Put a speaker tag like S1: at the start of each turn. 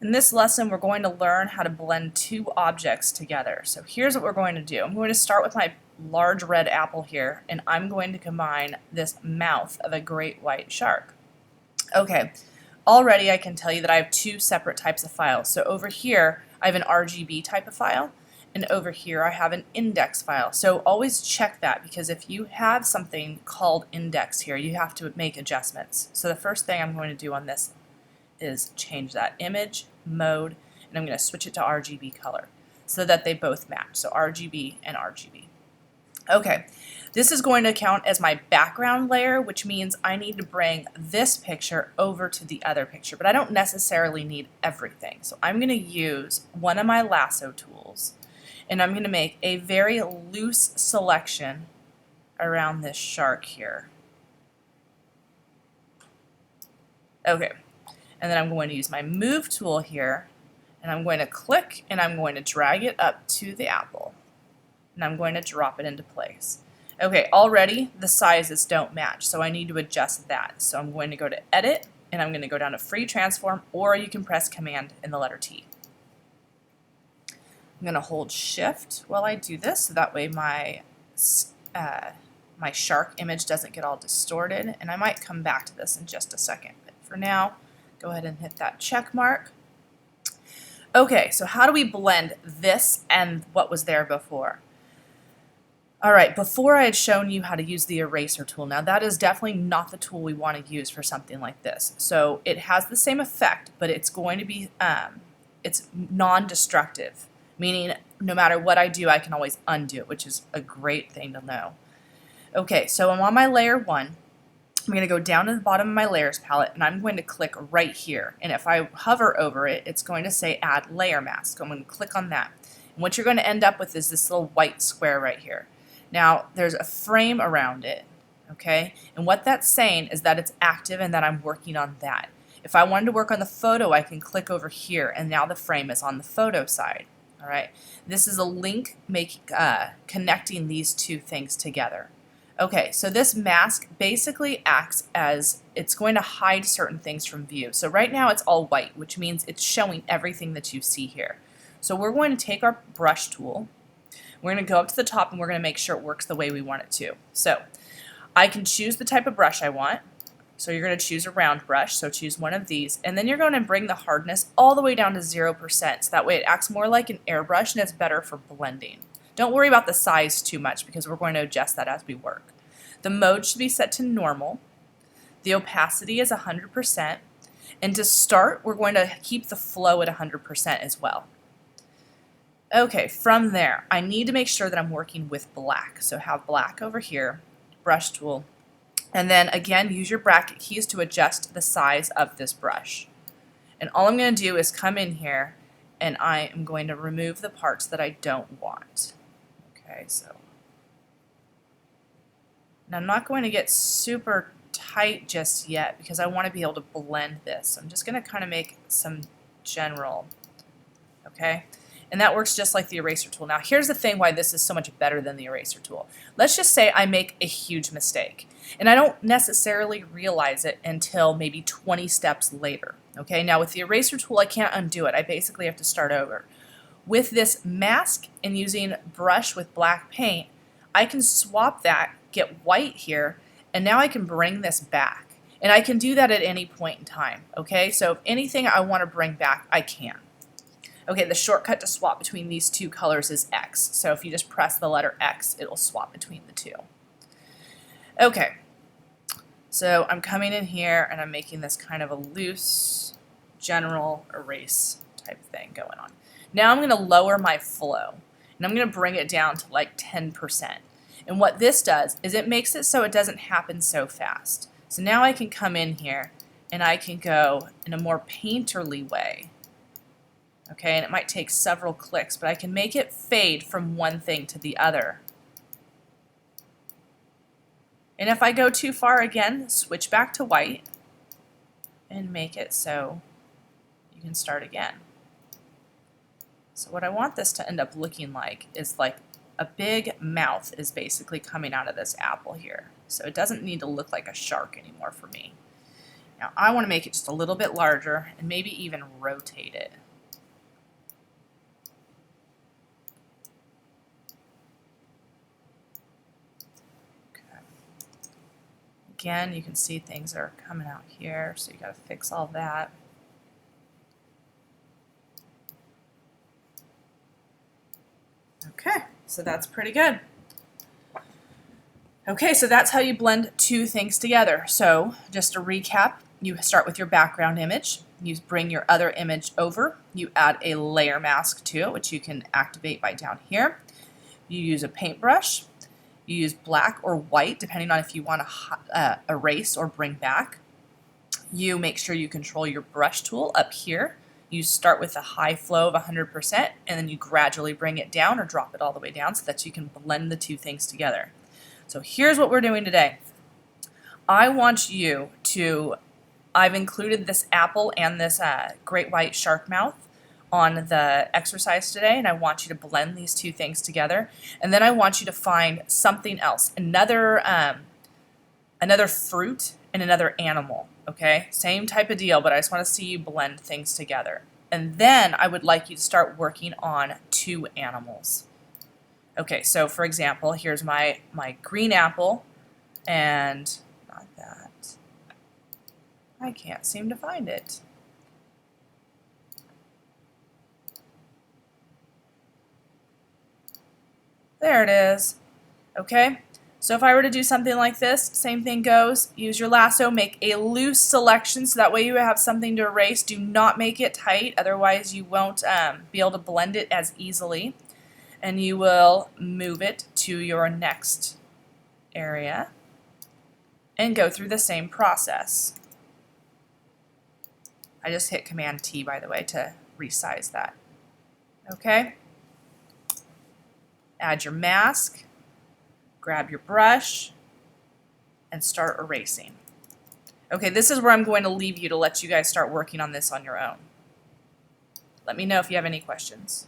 S1: In this lesson, we're going to learn how to blend two objects together. So here's what we're going to do. I'm going to start with my large red apple here, and I'm going to combine this mouth of a great white shark. Okay, already I can tell you that I have two separate types of files. So over here, I have an RGB type of file, and over here I have an index file. So always check that, because if you have something called index here, you have to make adjustments. So the first thing I'm going to do on this is change that image mode, and I'm going to switch it to RGB color so that they both match. So RGB and RGB. Okay, this is going to count as my background layer, which means I need to bring this picture over to the other picture, but I don't necessarily need everything. So I'm going to use one of my lasso tools, and I'm going to make a very loose selection around this shark here. Okay. And then I'm going to use my move tool here, and I'm going to click and I'm going to drag it up to the apple, and I'm going to drop it into place. Okay, already the sizes don't match, so I need to adjust that. So I'm going to go to Edit, and I'm going to go down to Free Transform, or you can press Command and the letter T. I'm going to hold Shift while I do this, so that way my shark image doesn't get all distorted, and I might come back to this in just a second. But for now, go ahead and hit that check mark. Okay, so how do we blend this and what was there before? All right, before I had shown you how to use the eraser tool. Now that is definitely not the tool we want to use for something like this. So it has the same effect, but it's going to be, it's non-destructive, meaning no matter what I do, I can always undo it, which is a great thing to know. Okay, so I'm on my layer 1. I'm going to go down to the bottom of my layers palette, and I'm going to click right here. And if I hover over it, it's going to say add layer mask. So I'm going to click on that. And what you're going to end up with is this little white square right here. Now, there's a frame around it, okay? And what that's saying is that it's active and that I'm working on that. If I wanted to work on the photo, I can click over here, and now the frame is on the photo side. All right. This is a link connecting these two things together. Okay, so this mask basically acts as it's going to hide certain things from view. So right now it's all white, which means it's showing everything that you see here. So we're going to take our brush tool, we're going to go up to the top, and we're going to make sure it works the way we want it to. So I can choose the type of brush I want. So you're going to choose a round brush, so choose one of these, and then you're going to bring the hardness all the way down to 0%, so that way it acts more like an airbrush and it's better for blending. Don't worry about the size too much, because we're going to adjust that as we work. The mode should be set to normal. The opacity is 100%. And to start, we're going to keep the flow at 100% as well. Okay, from there, I need to make sure that I'm working with black. So have black over here, brush tool, and then again, use your bracket keys to adjust the size of this brush. And all I'm going to do is come in here, and I am going to remove the parts that I don't want. Okay, so now I'm not going to get super tight just yet, because I want to be able to blend this. So I'm just going to kind of make some general, okay? And that works just like the eraser tool. Now here's the thing why this is so much better than the eraser tool. Let's just say I make a huge mistake, and I don't necessarily realize it until maybe 20 steps later. Okay, now with the eraser tool, I can't undo it. I basically have to start over. With this mask and using brush with black paint, I can swap that, get white here, and now I can bring this back. And I can do that at any point in time, okay? So if anything I want to bring back, I can. Okay, the shortcut to swap between these two colors is X. So if you just press the letter X, it'll swap between the two. Okay, so I'm coming in here and I'm making this kind of a loose, general erase type thing going on. Now I'm going to lower my flow, and I'm going to bring it down to like 10%. And what this does is it makes it so it doesn't happen so fast. So now I can come in here and I can go in a more painterly way. Okay, and it might take several clicks, but I can make it fade from one thing to the other. And if I go too far again, switch back to white and make it so you can start again. So what I want this to end up looking like is like a big mouth is basically coming out of this apple here. So it doesn't need to look like a shark anymore for me. Now I want to make it just a little bit larger and maybe even rotate it. Okay. Again, you can see things are coming out here, so you got to fix all that. Okay, so that's pretty good. Okay, so that's how you blend two things together. So just to recap, you start with your background image, you bring your other image over, you add a layer mask to it, which you can activate by down here. You use a paintbrush, you use black or white, depending on if you want to erase or bring back. You make sure you control your brush tool up here. You start with a high flow of 100%, and then you gradually bring it down or drop it all the way down so that you can blend the two things together. So here's what we're doing today. I want you to, I've included this apple and this great white shark mouth on the exercise today, and I want you to blend these two things together. And then I want you to find something else, another fruit and another animal, okay? Same type of deal, but I just want to see you blend things together. And then I would like you to start working on two animals. Okay, so for example, here's my green apple, and not that. I can't seem to find it. There it is. Okay, so if I were to do something like this, same thing goes. Use your lasso, make a loose selection so that way you have something to erase. Do not make it tight, otherwise you won't be able to blend it as easily. And you will move it to your next area and go through the same process. I just hit Command T, by the way, to resize that. Okay? Add your mask, grab your brush, and start erasing. Okay, this is where I'm going to leave you to let you guys start working on this on your own. Let me know if you have any questions.